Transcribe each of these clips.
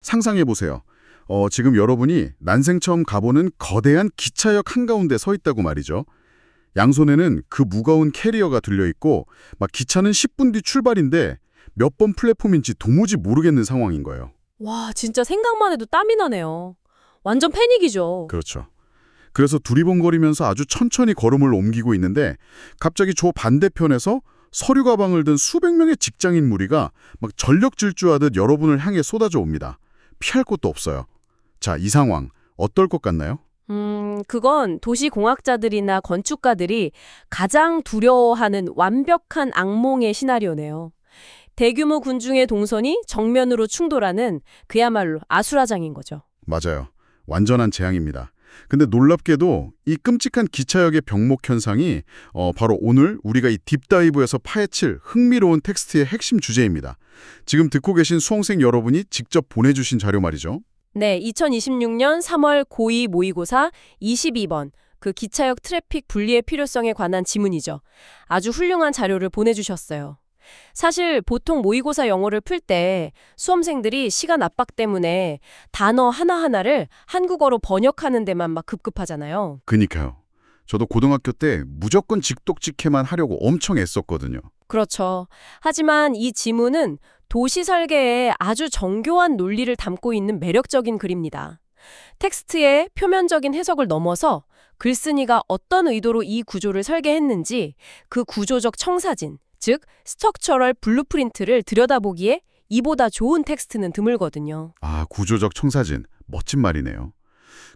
상상해보세요. 지금 여러분이 난생 처음 가보는 거대한 기차역 한가운데 서 있다고 말이죠. 양손에는 그 무거운 캐리어가 들려있고 막 기차는 10분 뒤 출발인데 몇 번 플랫폼인지 도무지 모르겠는 상황인 거예요. 와, 진짜 생각만 해도 땀이 나네요. 완전 패닉이죠. 그렇죠. 그래서 두리번거리면서 아주 천천히 걸음을 옮기고 있는데 갑자기 저 반대편에서 서류 가방을 든 수백 명의 직장인 무리가 막 전력 질주하듯 여러분을 향해 쏟아져 옵니다. 피할 곳도 없어요. 자, 이 상황 어떨 것 같나요? 그건 도시공학자들이나 건축가들이 가장 두려워하는 완벽한 악몽의 시나리오네요. 대규모 군중의 동선이 정면으로 충돌하는 그야말로 아수라장인 거죠. 맞아요. 완전한 재앙입니다. 근데 놀랍게도 이 끔찍한 기차역의 병목 현상이 바로 오늘 우리가 이 딥다이브에서 파헤칠 흥미로운 텍스트의 핵심 주제입니다. 지금 듣고 계신 수험생 여러분이 직접 보내주신 자료 말이죠. 네, 2026년 3월 고2 모의고사 22번 그 기차역 트래픽 분리의 필요성에 관한 지문이죠. 아주 훌륭한 자료를 보내주셨어요. 사실 보통 모의고사 영어를 풀 때 수험생들이 시간 압박 때문에 단어 하나하나를 한국어로 번역하는 데만 막 급급하잖아요. 그니까요. 저도 고등학교 때 무조건 직독직해만 하려고 엄청 애썼거든요. 그렇죠. 하지만 이 지문은 도시 설계에 아주 정교한 논리를 담고 있는 매력적인 글입니다. 텍스트의 표면적인 해석을 넘어서 글쓴이가 어떤 의도로 이 구조를 설계했는지 그 구조적 청사진, 즉 스트럭처럴 블루프린트를 들여다보기에 이보다 좋은 텍스트는 드물거든요. 아, 구조적 청사진. 멋진 말이네요.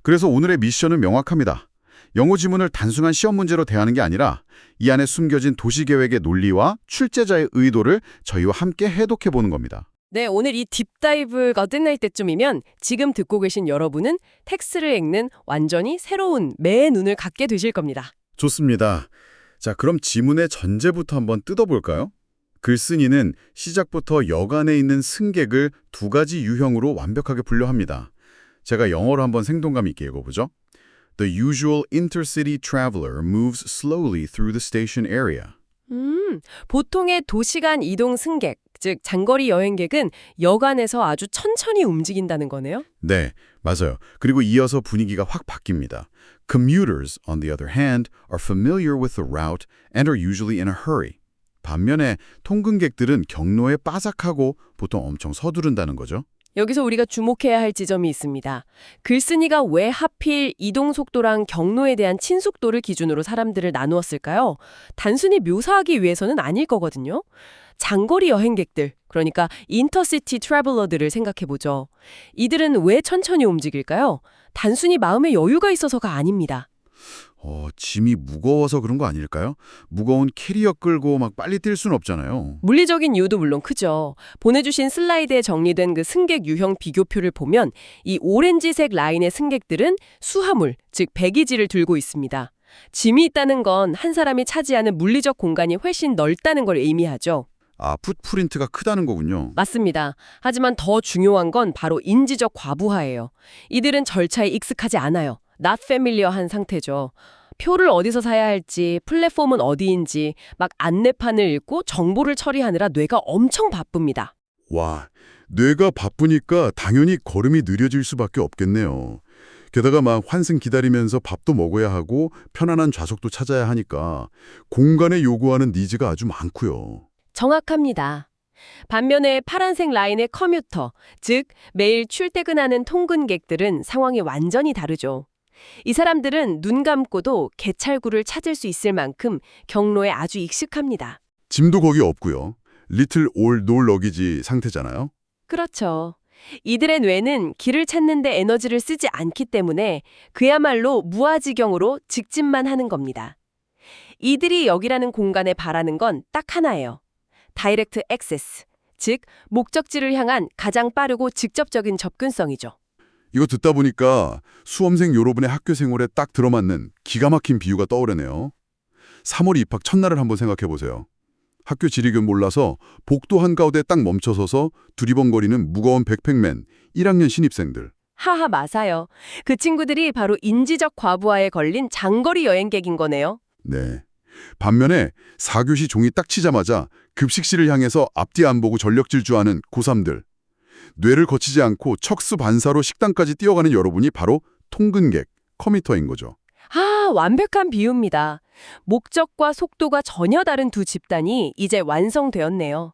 그래서 오늘의 미션은 명확합니다. 영어 지문을 단순한 시험 문제로 대하는 게 아니라 이 안에 숨겨진 도시계획의 논리와 출제자의 의도를 저희와 함께 해독해보는 겁니다. 네, 오늘 이 딥다이브가 끝날 때쯤이면 지금 듣고 계신 여러분은 텍스트를 읽는 완전히 새로운 매의 눈을 갖게 되실 겁니다. 좋습니다. 자, 그럼 지문의 전제부터 한번 뜯어볼까요? 글쓴이는 시작부터 역 안에 있는 승객을 두 가지 유형으로 완벽하게 분류합니다. 제가 영어로 한번 생동감 있게 읽어보죠. The usual intercity traveler moves slowly through the station area. 보통의 도시간 이동 승객, 즉 장거리 여행객은 역 안에서 아주 천천히 움직인다는 거네요. 네, 맞아요. 그리고 이어서 분위기가 확 바뀝니다. Commuters, on the other hand, are familiar with the route and are usually in a hurry. 반면에 통근객들은 경로에 빠삭하고 보통 엄청 서두른다는 거죠. 여기서 우리가 주목해야 할 지점이 있습니다. 글쓴이가 왜 하필 이동 속도랑 경로에 대한 친숙도를 기준으로 사람들을 나누었을까요? 단순히 묘사하기 위해서는 아닐 거거든요. 장거리 여행객들, 그러니까 인터시티 트래블러들을 생각해보죠. 이들은 왜 천천히 움직일까요? 단순히 마음에 여유가 있어서가 아닙니다. 짐이 무거워서 그런 거 아닐까요? 무거운 캐리어 끌고 막 빨리 뛸 수는 없잖아요. 물리적인 이유도 물론 크죠. 보내주신 슬라이드에 정리된 그 승객 유형 비교표를 보면 이 오렌지색 라인의 승객들은 수화물, 즉 배기지를 들고 있습니다. 짐이 있다는 건 한 사람이 차지하는 물리적 공간이 훨씬 넓다는 걸 의미하죠. 아, 풋프린트가 크다는 거군요. 맞습니다. 하지만 더 중요한 건 바로 인지적 과부하예요. 이들은 절차에 익숙하지 않아요. not familiar한 상태죠. 표를 어디서 사야 할지, 플랫폼은 어디인지 막 안내판을 읽고 정보를 처리하느라 뇌가 엄청 바쁩니다. 와, 뇌가 바쁘니까 당연히 걸음이 느려질 수밖에 없겠네요. 게다가 막 환승 기다리면서 밥도 먹어야 하고 편안한 좌석도 찾아야 하니까 공간에 요구하는 니즈가 아주 많고요. 정확합니다. 반면에 파란색 라인의 커뮤터, 즉 매일 출퇴근하는 통근객들은 상황이 완전히 다르죠. 이 사람들은 눈 감고도 개찰구를 찾을 수 있을 만큼 경로에 아주 익숙합니다. 짐도 거기 없고요. 리틀 올 놀 러기지 상태잖아요. 그렇죠. 이들의 뇌는 길을 찾는 데 에너지를 쓰지 않기 때문에 그야말로 무아지경으로 직진만 하는 겁니다. 이들이 여기라는 공간에 바라는 건 딱 하나예요. 다이렉트 액세스, 즉 목적지를 향한 가장 빠르고 직접적인 접근성이죠. 이거 듣다 보니까 수험생 여러분의 학교 생활에 딱 들어맞는 기가 막힌 비유가 떠오르네요. 3월 입학 첫날을 한번 생각해 보세요. 학교 지리균 몰라서 복도 한가운데 딱 멈춰서서 두리번거리는 무거운 백팩맨 1학년 신입생들. 하하, 맞아요. 그 친구들이 바로 인지적 과부하에 걸린 장거리 여행객인 거네요. 네. 반면에 4교시 종이 딱 치자마자 급식실을 향해서 앞뒤 안 보고 전력 질주하는 고3들. 뇌를 거치지 않고 척수 반사로 식당까지 뛰어가는 여러분이 바로 통근객, 커미터인 거죠. 아, 완벽한 비유입니다. 목적과 속도가 전혀 다른 두 집단이 이제 완성되었네요.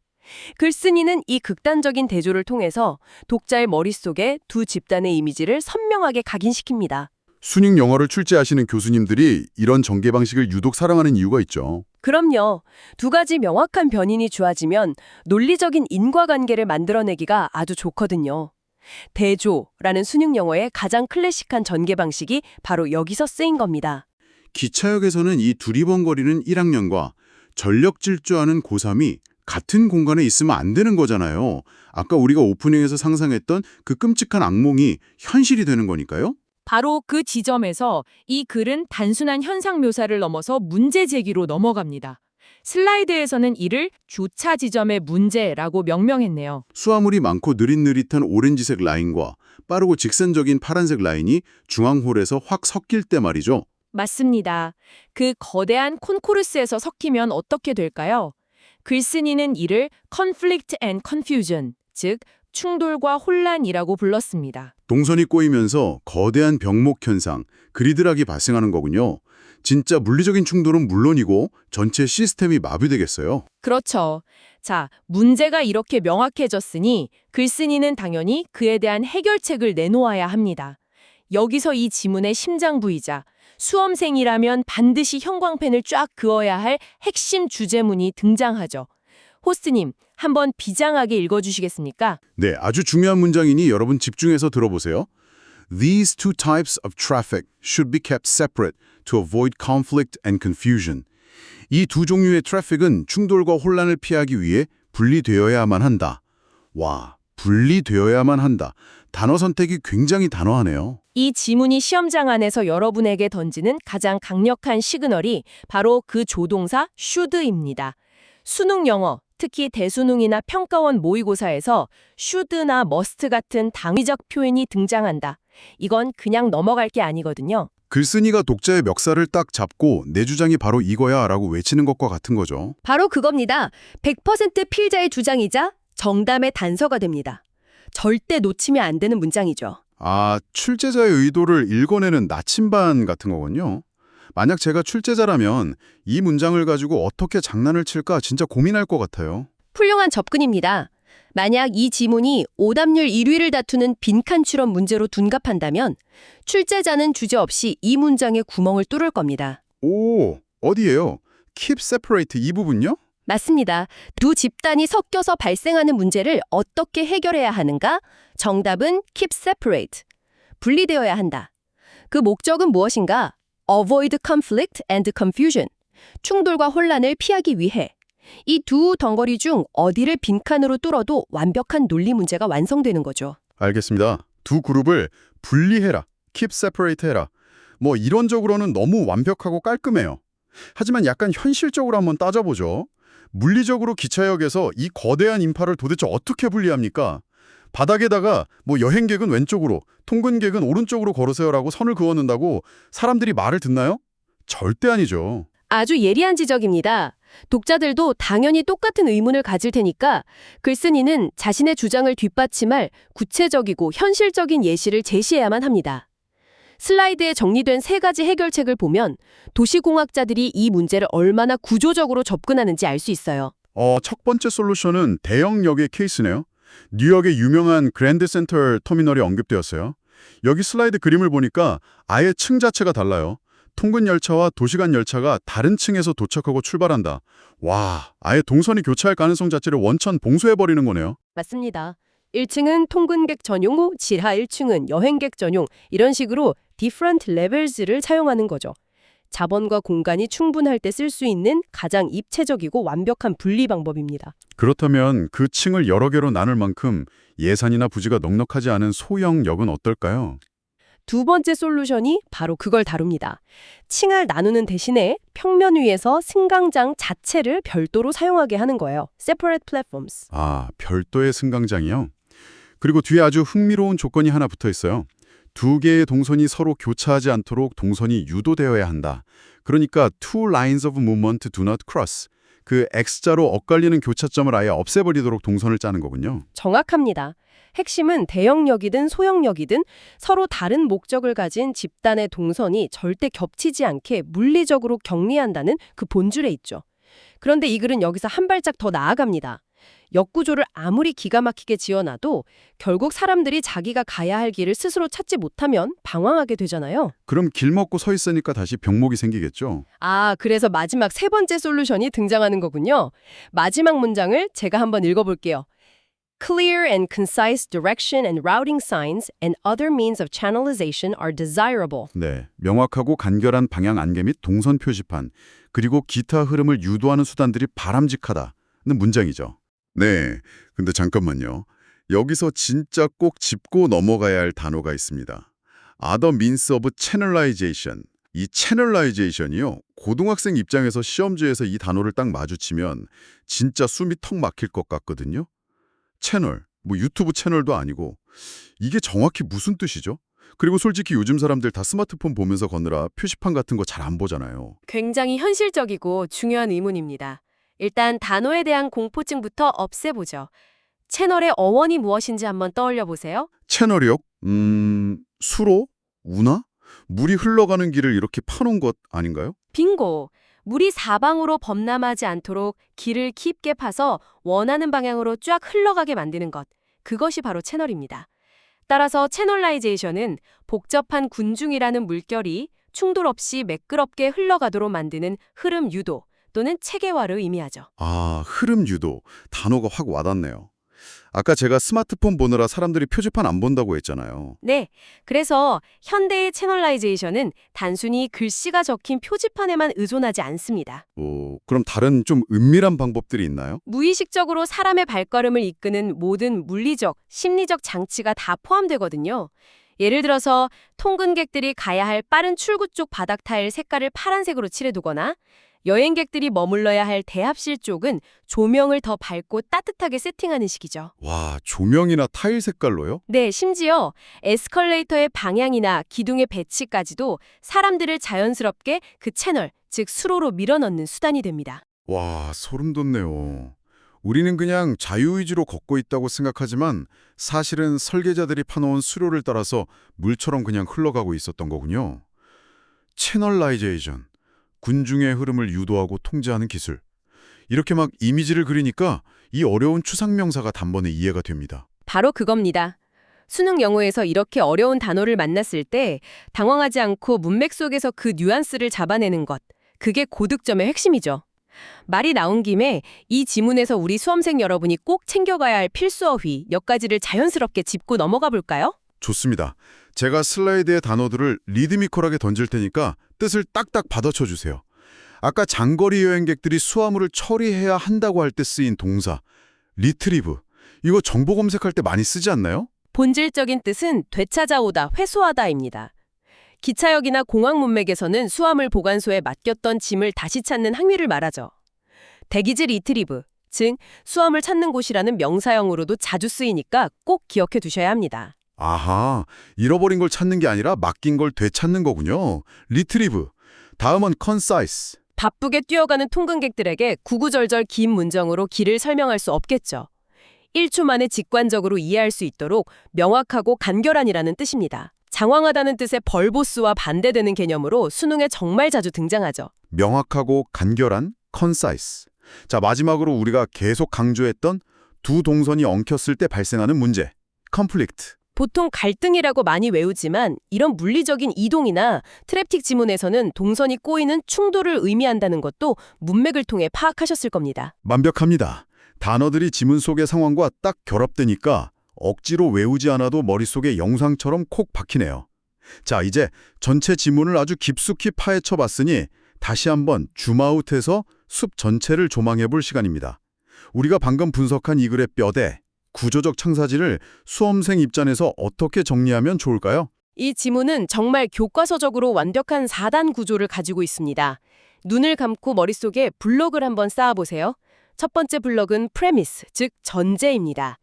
글쓴이는 이 극단적인 대조를 통해서 독자의 머릿속에 두 집단의 이미지를 선명하게 각인시킵니다. 수능 영어를 출제하시는 교수님들이 이런 전개 방식을 유독 사랑하는 이유가 있죠. 그럼요. 두 가지 명확한 변인이 주어지면 논리적인 인과관계를 만들어내기가 아주 좋거든요. 대조라는 수능 영어의 가장 클래식한 전개 방식이 바로 여기서 쓰인 겁니다. 기차역에서는 이 두리번거리는 1학년과 전력 질주하는 고3이 같은 공간에 있으면 안 되는 거잖아요. 아까 우리가 오프닝에서 상상했던 그 끔찍한 악몽이 현실이 되는 거니까요. 바로 그 지점에서 이 글은 단순한 현상 묘사를 넘어서 문제 제기로 넘어갑니다. 슬라이드에서는 이를 교차 지점의 문제라고 명명했네요. 수화물이 많고 느릿느릿한 오렌지색 라인과 빠르고 직선적인 파란색 라인이 중앙홀에서 확 섞일 때 말이죠. 맞습니다. 그 거대한 콘코르스에서 섞이면 어떻게 될까요? 글쓴이는 이를 conflict and confusion, 즉 충돌과 혼란이라고 불렀습니다. 동선이 꼬이면서 거대한 병목 현상, 그리드락이 발생하는 거군요. 진짜 물리적인 충돌은 물론이고 전체 시스템이 마비되겠어요. 그렇죠. 자, 문제가 이렇게 명확해졌으니 글쓴이는 당연히 그에 대한 해결책을 내놓아야 합니다. 여기서 이 지문의 심장 부이자 수험생이라면 반드시 형광펜을 쫙 그어야 할 핵심 주제문이 등장하죠. 호스트님, 한번 비장하게 읽어주시겠습니까? 네, 아주 중요한 문장이니 여러분 집중해서 들어보세요. These two types of traffic should be kept separate to avoid conflict and confusion. 이 두 종류의 트래픽은 충돌과 혼란을 피하기 위해 분리되어야만 한다. 와, 분리되어야만 한다. 단어 선택이 굉장히 단호하네요. 이 지문이 시험장 안에서 여러분에게 던지는 가장 강력한 시그널이 바로 그 조동사 should입니다. 수능 영어, 특히 대수능이나 평가원 모의고사에서 should나 must 같은 당위적 표현이 등장한다. 이건 그냥 넘어갈 게 아니거든요. 글쓴이가 독자의 멱살을 딱 잡고 내 주장이 바로 이거야 라고 외치는 것과 같은 거죠. 바로 그겁니다. 100% 필자의 주장이자 정답의 단서가 됩니다. 절대 놓치면 안 되는 문장이죠. 아, 출제자의 의도를 읽어내는 나침반 같은 거군요. 만약 제가 출제자라면 이 문장을 가지고 어떻게 장난을 칠까 진짜 고민할 것 같아요. 훌륭한 접근입니다. 만약 이 지문이 오답률 1위를 다투는 빈칸 출업 문제로 둔갑한다면 출제자는 주저없이 이 문장에 구멍을 뚫을 겁니다. 오, 어디예요? Keep separate 이 부분요? 맞습니다. 두 집단이 섞여서 발생하는 문제를 어떻게 해결해야 하는가? 정답은 keep separate. 분리되어야 한다. 그 목적은 무엇인가? Avoid conflict and confusion. 충돌과 혼란을 피하기 위해. 이 두 덩어리 중 어디를 빈칸으로 뚫어도 완벽한 논리 문제가 완성되는 거죠. 알겠습니다. 두 그룹을 분리해라, keep separate 해라. 뭐 이론적으로는 너무 완벽하고 깔끔해요. 하지만 약간 현실적으로 한번 따져보죠. 물리적으로 기차역에서 이 거대한 인파를 도대체 어떻게 분리합니까? 바닥에다가 뭐 여행객은 왼쪽으로, 통근객은 오른쪽으로 걸으세요라고 선을 그어놓는다고 사람들이 말을 듣나요? 절대 아니죠. 아주 예리한 지적입니다. 독자들도 당연히 똑같은 의문을 가질 테니까 글쓴이는 자신의 주장을 뒷받침할 구체적이고 현실적인 예시를 제시해야만 합니다. 슬라이드에 정리된 세 가지 해결책을 보면 도시공학자들이 이 문제를 얼마나 구조적으로 접근하는지 알 수 있어요. 첫 번째 솔루션은 대형역의 케이스네요. 뉴욕의 유명한 그랜드 센터 터미널이 언급되었어요. 여기 슬라이드 그림을 보니까 아예 층 자체가 달라요. 통근 열차와 도시간 열차가 다른 층에서 도착하고 출발한다. 와, 아예 동선이 교차할 가능성 자체를 원천 봉쇄해버리는 거네요. 맞습니다. 1층은 통근객 전용 후 지하 1층은 여행객 전용 이런 식으로 different levels를 사용하는 거죠. 자본과 공간이 충분할 때 쓸 수 있는 가장 입체적이고 완벽한 분리 방법입니다. 그렇다면 그 층을 여러 개로 나눌 만큼 예산이나 부지가 넉넉하지 않은 소형 역은 어떨까요? 두 번째 솔루션이 바로 그걸 다룹니다. 층을 나누는 대신에 평면 위에서 승강장 자체를 별도로 사용하게 하는 거예요. Separate platforms. 아, 별도의 승강장이요? 그리고 뒤에 아주 흥미로운 조건이 하나 붙어 있어요. 두 개의 동선이 서로 교차하지 않도록 동선이 유도되어야 한다. 그러니까 two lines of movement do not cross. 그 X자로 엇갈리는 교차점을 아예 없애버리도록 동선을 짜는 거군요. 정확합니다. 핵심은 대형역이든 소형역이든 서로 다른 목적을 가진 집단의 동선이 절대 겹치지 않게 물리적으로 격리한다는 그 본줄에 있죠. 그런데 이 글은 여기서 한 발짝 더 나아갑니다. 역구조를 아무리 기가 막히게 지어놔도 결국 사람들이 자기가 가야 할 길을 스스로 찾지 못하면 방황하게 되잖아요. 그럼 길 먹고 서 있으니까 다시 병목이 생기겠죠? 아, 그래서 마지막 세 번째 솔루션이 등장하는 거군요. 마지막 문장을 제가 한번 읽어볼게요. Clear and concise direction and routing signs and other means of channelization are desirable. 네, 명확하고 간결한 방향 안개 및 동선 표시판, 그리고 기타 흐름을 유도하는 수단들이 바람직하다는 문장이죠. 네, 근데 잠깐만요. 여기서 진짜 꼭 짚고 넘어가야 할 단어가 있습니다. Other means of channelization. 이 channelization이요. 고등학생 입장에서 시험지에서 이 단어를 딱 마주치면 진짜 숨이 턱 막힐 것 같거든요. 채널, 뭐 유튜브 채널도 아니고 이게 정확히 무슨 뜻이죠? 그리고 솔직히 요즘 사람들 다 스마트폰 보면서 걷느라 표시판 같은 거 잘 안 보잖아요. 굉장히 현실적이고 중요한 의문입니다. 일단 단어에 대한 공포증부터 없애보죠. 채널의 어원이 무엇인지 한번 떠올려 보세요. 채널이요? 수로? 운하? 물이 흘러가는 길을 이렇게 파놓은 것 아닌가요? 빙고! 물이 사방으로 범람하지 않도록 길을 깊게 파서 원하는 방향으로 쫙 흘러가게 만드는 것. 그것이 바로 채널입니다. 따라서 채널라이제이션은 복잡한 군중이라는 물결이 충돌 없이 매끄럽게 흘러가도록 만드는 흐름 유도 또는 체계화를 의미하죠. 아, 흐름 유도. 단어가 확 와닿네요. 아까 제가 스마트폰 보느라 사람들이 표지판 안 본다고 했잖아요. 네, 그래서 현대의 채널라이제이션은 단순히 글씨가 적힌 표지판에만 의존하지 않습니다. 그럼 다른 좀 은밀한 방법들이 있나요? 무의식적으로 사람의 발걸음을 이끄는 모든 물리적, 심리적 장치가 다 포함되거든요. 예를 들어서 통근객들이 가야 할 빠른 출구 쪽 바닥 타일 색깔을 파란색으로 칠해두거나 여행객들이 머물러야 할 대합실 쪽은 조명을 더 밝고 따뜻하게 세팅하는 식이죠. 와, 조명이나 타일 색깔로요? 네, 심지어 에스컬레이터의 방향이나 기둥의 배치까지도 사람들을 자연스럽게 그 채널, 즉 수로로 밀어넣는 수단이 됩니다. 와, 소름 돋네요. 우리는 그냥 자유의지로 걷고 있다고 생각하지만 사실은 설계자들이 파놓은 수로를 따라서 물처럼 그냥 흘러가고 있었던 거군요. 채널라이제이션, 군중의 흐름을 유도하고 통제하는 기술. 이렇게 막 이미지를 그리니까 이 어려운 추상명사가 단번에 이해가 됩니다. 바로 그겁니다. 수능 영어에서 이렇게 어려운 단어를 만났을 때 당황하지 않고 문맥 속에서 그 뉘앙스를 잡아내는 것. 그게 고득점의 핵심이죠. 말이 나온 김에 이 지문에서 우리 수험생 여러분이 꼭 챙겨가야 할 필수 어휘 몇 가지를 자연스럽게 짚고 넘어가 볼까요? 좋습니다. 제가 슬라이드의 단어들을 리드미컬하게 던질 테니까 뜻을 딱딱 받아쳐 주세요. 아까 장거리 여행객들이 수화물을 처리해야 한다고 할 때 쓰인 동사 리트리브. 이거 정보 검색할 때 많이 쓰지 않나요? 본질적인 뜻은 되찾아오다, 회수하다입니다. 기차역이나 공항 문맥에서는 수화물 보관소에 맡겼던 짐을 다시 찾는 행위를 말하죠. 대기지 리트리브, 즉 수화물 찾는 곳이라는 명사형으로도 자주 쓰이니까 꼭 기억해 두셔야 합니다. 아하, 잃어버린 걸 찾는 게 아니라 맡긴 걸 되찾는 거군요. 리트리브. 다음은 concise. 바쁘게 뛰어가는 통근객들에게 구구절절 긴 문장으로 길을 설명할 수 없겠죠. 1초 만에 직관적으로 이해할 수 있도록 명확하고 간결한이라는 뜻입니다. 장황하다는 뜻의 벌보스와 반대되는 개념으로 수능에 정말 자주 등장하죠. 명확하고 간결한 concise. 자, 마지막으로 우리가 계속 강조했던 두 동선이 엉켰을 때 발생하는 문제. conflict. 보통 갈등이라고 많이 외우지만 이런 물리적인 이동이나 트래픽 지문에서는 동선이 꼬이는 충돌을 의미한다는 것도 문맥을 통해 파악하셨을 겁니다. 완벽합니다. 단어들이 지문 속의 상황과 딱 결합되니까 억지로 외우지 않아도 머릿속에 영상처럼 콕 박히네요. 자, 이제 전체 지문을 아주 깊숙이 파헤쳐 봤으니 다시 한번 줌아웃해서 숲 전체를 조망해 볼 시간입니다. 우리가 방금 분석한 이 글의 뼈대, 구조적 창사진을 수험생 입장에서 어떻게 정리하면 좋을까요? 이 지문은 정말 교과서적으로 완벽한 4단 구조를 가지고 있습니다. 눈을 감고 머릿속에 블록을 한번 쌓아보세요. 첫 번째 블록은 premise, 즉 전제입니다.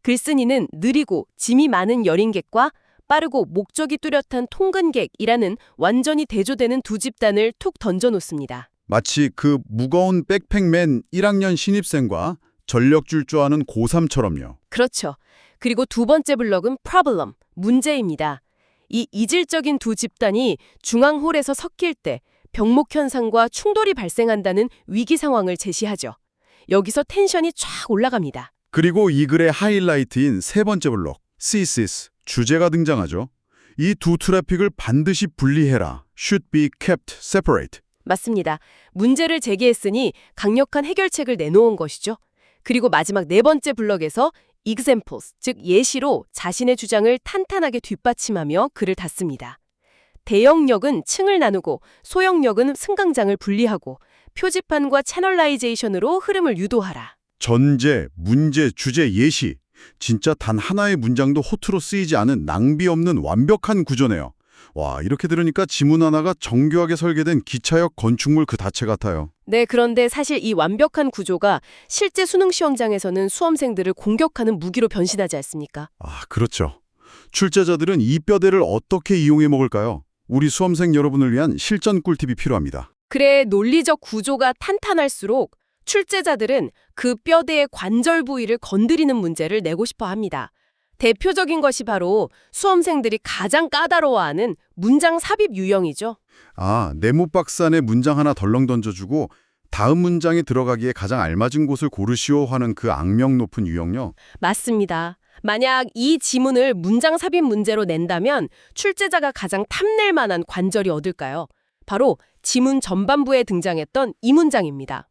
글쓴이는 느리고 짐이 많은 여행객과 빠르고 목적이 뚜렷한 통근객이라는 완전히 대조되는 두 집단을 툭 던져놓습니다. 마치 그 무거운 백팩맨 1학년 신입생과 전력 질주하는 고3처럼요. 그렇죠. 그리고 두 번째 블럭은 problem, 문제입니다. 이 이질적인 두 집단이 중앙홀에서 섞일 때 병목 현상과 충돌이 발생한다는 위기 상황을 제시하죠. 여기서 텐션이 쫙 올라갑니다. 그리고 이 글의 하이라이트인 세 번째 블록, thesis, 주제가 등장하죠. 이 두 트래픽을 반드시 분리해라. should be kept separate. 맞습니다. 문제를 제기했으니 강력한 해결책을 내놓은 것이죠. 그리고 마지막 네 번째 블럭에서 examples, 즉 예시로 자신의 주장을 탄탄하게 뒷받침하며 글을 닫습니다. 대역력은 층을 나누고 소역력은 승강장을 분리하고 표지판과 채널라이제이션으로 흐름을 유도하라. 전제, 문제, 주제, 예시. 진짜 단 하나의 문장도 호투로 쓰이지 않은 낭비 없는 완벽한 구조네요. 와, 이렇게 들으니까 지문 하나가 정교하게 설계된 기차역 건축물 그 자체 같아요. 네, 그런데 사실 이 완벽한 구조가 실제 수능 시험장에서는 수험생들을 공격하는 무기로 변신하지 않습니까? 아, 그렇죠. 출제자들은 이 뼈대를 어떻게 이용해 먹을까요? 우리 수험생 여러분을 위한 실전 꿀팁이 필요합니다. 그래, 논리적 구조가 탄탄할수록 출제자들은 그 뼈대의 관절 부위를 건드리는 문제를 내고 싶어 합니다. 대표적인 것이 바로 수험생들이 가장 까다로워하는 문장 삽입 유형이죠. 아, 네모 박스 안에 문장 하나 덜렁 던져주고 다음 문장에 들어가기에 가장 알맞은 곳을 고르시오 하는 그 악명 높은 유형요. 맞습니다. 만약 이 지문을 문장 삽입 문제로 낸다면 출제자가 가장 탐낼 만한 관절이 어딜까요? 바로 지문 전반부에 등장했던 이 문장입니다.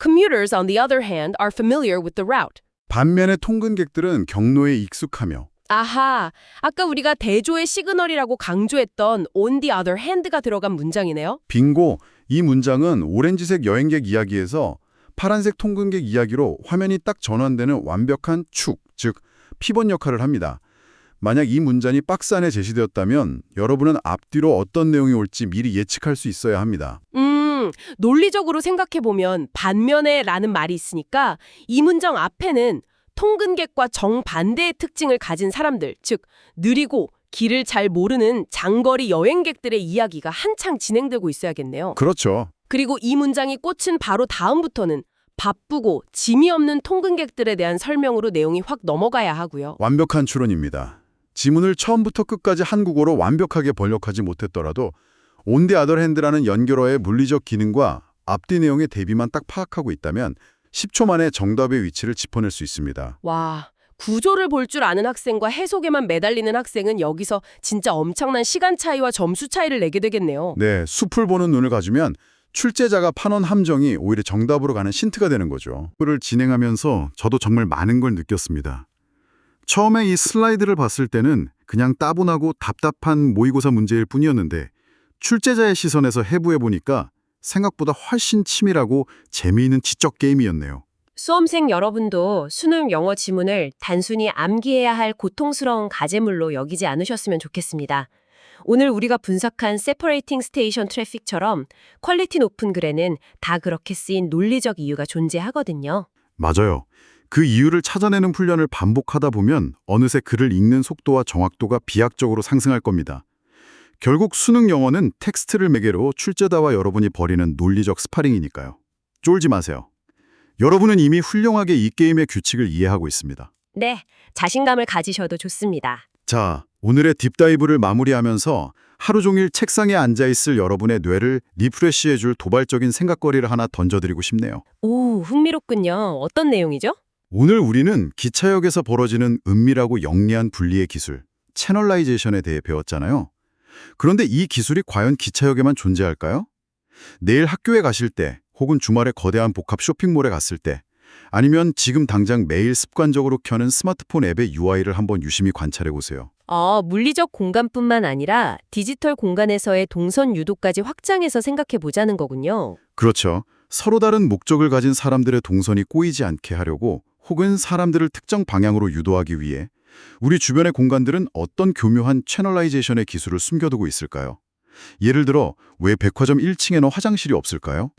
Commuters, on the other hand, are familiar with the route. 반면에 통근객들은 경로에 익숙하며 아하, 아까 우리가 대조의 시그널이라고 강조했던 on the other hand가 들어간 문장이네요. 빙고, 이 문장은 오렌지색 여행객 이야기에서 파란색 통근객 이야기로 화면이 딱 전환되는 완벽한 축, 즉 피벗 역할을 합니다. 만약 이 문장이 박스 안에 제시되었다면 여러분은 앞뒤로 어떤 내용이 올지 미리 예측할 수 있어야 합니다. 논리적으로 생각해보면 반면에 라는 말이 있으니까 이 문장 앞에는 통근객과 정반대의 특징을 가진 사람들, 즉 느리고 길을 잘 모르는 장거리 여행객들의 이야기가 한창 진행되고 있어야겠네요. 그렇죠. 그리고 이 문장이 꽂힌 바로 다음부터는 바쁘고 짐이 없는 통근객들에 대한 설명으로 내용이 확 넘어가야 하고요. 완벽한 추론입니다. 지문을 처음부터 끝까지 한국어로 완벽하게 번역하지 못했더라도 on the other hand라는 연결어의 물리적 기능과 앞뒤 내용의 대비만 딱 파악하고 있다면 10초 만에 정답의 위치를 짚어낼 수 있습니다. 와, 구조를 볼 줄 아는 학생과 해석에만 매달리는 학생은 여기서 진짜 엄청난 시간 차이와 점수 차이를 내게 되겠네요. 네, 숲을 보는 눈을 가지면 출제자가 판원 함정이 오히려 정답으로 가는 힌트가 되는 거죠. 그를 진행하면서 저도 정말 많은 걸 느꼈습니다. 처음에 이 슬라이드를 봤을 때는 그냥 따분하고 답답한 모의고사 문제일 뿐이었는데 출제자의 시선에서 해부해보니까 생각보다 훨씬 치밀하고 재미있는 지적 게임이었네요. 수험생 여러분도 수능 영어 지문을 단순히 암기해야 할 고통스러운 과제물로 여기지 않으셨으면 좋겠습니다. 오늘 우리가 분석한 Separating Station Traffic처럼 퀄리티 높은 글에는 다 그렇게 쓰인 논리적 이유가 존재하거든요. 맞아요. 그 이유를 찾아내는 훈련을 반복하다 보면 어느새 글을 읽는 속도와 정확도가 비약적으로 상승할 겁니다. 결국 수능 영어는 텍스트를 매개로 출제자와 여러분이 벌이는 논리적 스파링이니까요. 쫄지 마세요. 여러분은 이미 훌륭하게 이 게임의 규칙을 이해하고 있습니다. 네, 자신감을 가지셔도 좋습니다. 자, 오늘의 딥다이브를 마무리하면서 하루 종일 책상에 앉아있을 여러분의 뇌를 리프레시해줄 도발적인 생각거리를 하나 던져드리고 싶네요. 오, 흥미롭군요. 어떤 내용이죠? 오늘 우리는 기차역에서 벌어지는 은밀하고 영리한 분리의 기술, 채널라이제이션에 대해 배웠잖아요. 그런데 이 기술이 과연 기차역에만 존재할까요? 내일 학교에 가실 때, 혹은 주말에 거대한 복합 쇼핑몰에 갔을 때, 아니면 지금 당장 매일 습관적으로 켜는 스마트폰 앱의 UI를 한번 유심히 관찰해 보세요. 물리적 공간뿐만 아니라 디지털 공간에서의 동선 유도까지 확장해서 생각해 보자는 거군요. 그렇죠. 서로 다른 목적을 가진 사람들의 동선이 꼬이지 않게 하려고 혹은 사람들을 특정 방향으로 유도하기 위해 우리 주변의 공간들은 어떤 교묘한 채널라이제이션의 기술을 숨겨두고 있을까요? 예를 들어 왜 백화점 1층에는 화장실이 없을까요?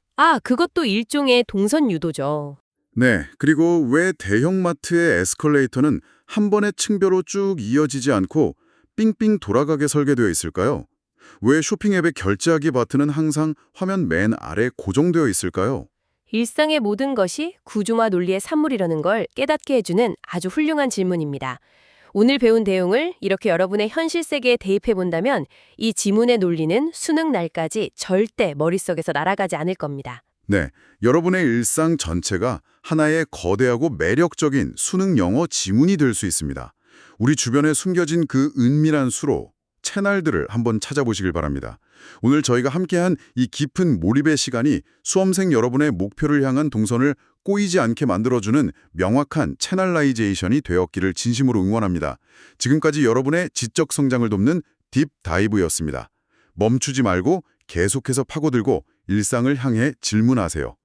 그것도 일종의 동선 유도죠. 네, 그리고 왜 대형마트의 에스컬레이터는 한 번의 층별로 쭉 이어지지 않고 삥삥 돌아가게 설계되어 있을까요? 왜 쇼핑앱의 결제하기 버튼은 항상 화면 맨 아래 고정되어 있을까요? 일상의 모든 것이 구조와 논리의 산물이라는 걸 깨닫게 해주는 아주 훌륭한 질문입니다. 오늘 배운 내용을 이렇게 여러분의 현실 세계에 대입해 본다면 이 지문의 논리는 수능 날까지 절대 머릿속에서 날아가지 않을 겁니다. 네, 여러분의 일상 전체가 하나의 거대하고 매력적인 수능 영어 지문이 될 수 있습니다. 우리 주변에 숨겨진 그 은밀한 수로 채널들을 한번 찾아보시길 바랍니다. 오늘 저희가 함께한 이 깊은 몰입의 시간이 수험생 여러분의 목표를 향한 동선을 꼬이지 않게 만들어주는 명확한 채널라이제이션이 되었기를 진심으로 응원합니다. 지금까지 여러분의 지적 성장을 돕는 딥다이브였습니다. 멈추지 말고 계속해서 파고들고 일상을 향해 질문하세요.